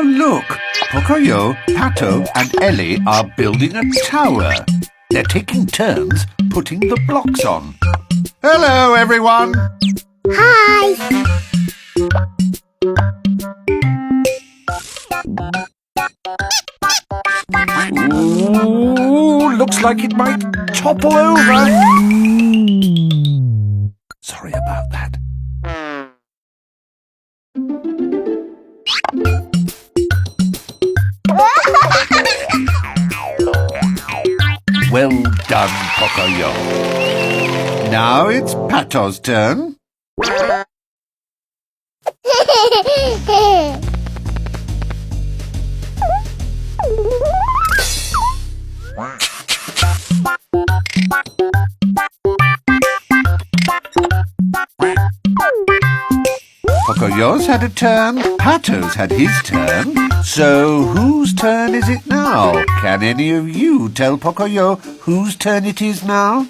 Look, Pocoyo, Pato and Ellie are building a tower. They're taking turns putting the blocks on. Hello, everyone. Hi. Ooh, looks like it might topple over. Sorry about that. Well done, Pocoyo. Now it's Pato's turn. Pocoyo's had a turn, Pato's had his turn. So whose turn is it now? Can any of you tell Pocoyo whose turn it is now?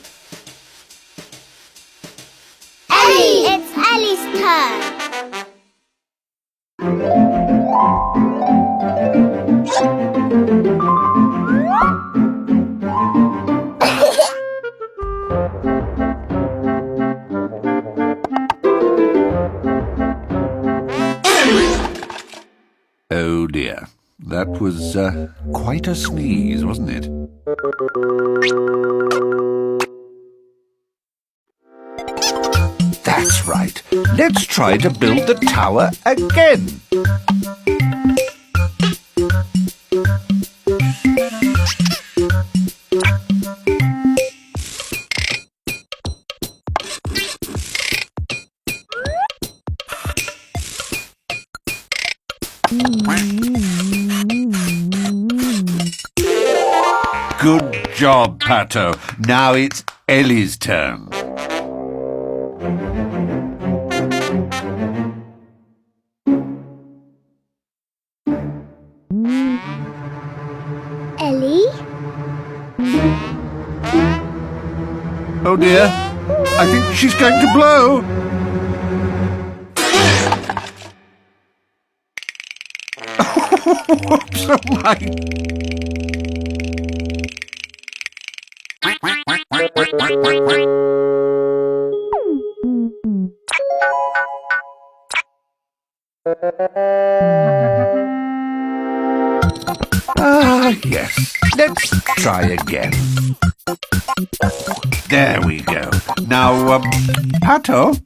Ellie! It's Ellie's turn. Oh dear, that was quite a sneeze, wasn't it? That's right. Let's try to build the tower again. Good job, Pato. Now it's Ellie's turn. Ellie? Oh dear, I think she's going to blow. Whoops, oh my. Yes. Let's try again. There we go. Now, Pato?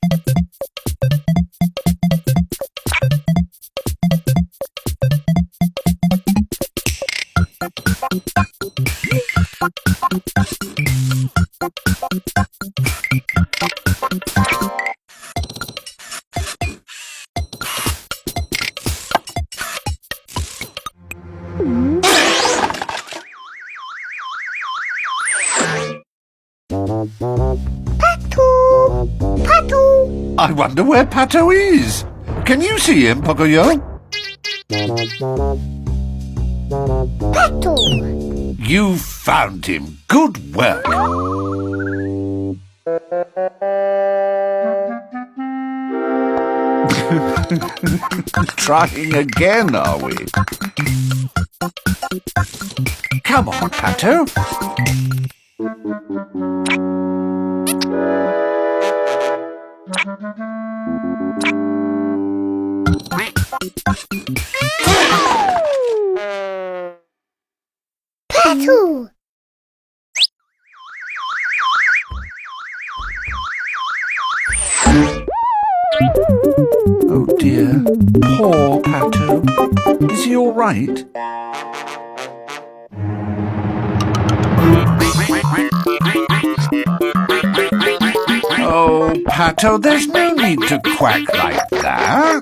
Pato! I wonder where Pato is. Can you see him, Pocoyo? Pato! You found him. Good work. Trying again, are we? Come on, Pato. Pato! Oh dear, poor Pato. Is he all right? Pato, there's no need to quack like that.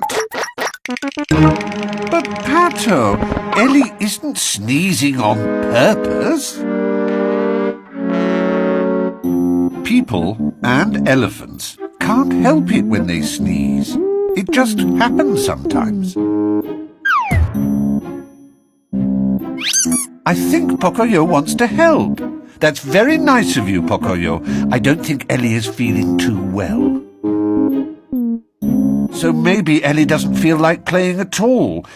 But, Pato, Ellie isn't sneezing on purpose. People and elephants can't help it when they sneeze. It just happens sometimes. I think Pocoyo wants to help. That's very nice of you, Pocoyo. I don't think Ellie is feeling too well. So maybe Ellie doesn't feel like playing at all.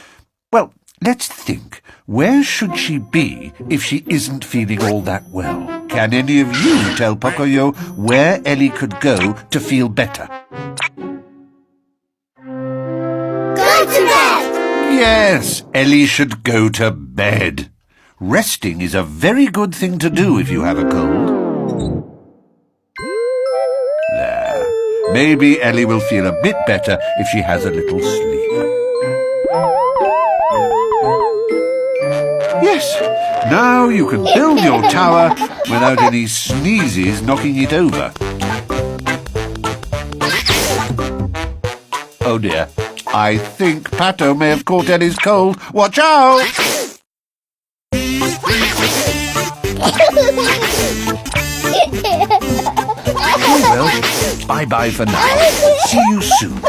Well, let's think. Where should she be if she isn't feeling all that well? Can any of you tell Pocoyo where Ellie could go to feel better? Go to bed! Yes, Ellie should go to bed. Resting is a very good thing to do if you have a cold. There. Maybe Ellie will feel a bit better if she has a little sleep. Yes, now you can build your tower without any sneezes knocking it over. Oh dear, I think Pato may have caught Ellie's cold. Watch out! Oh well, bye-bye for now. See you soon.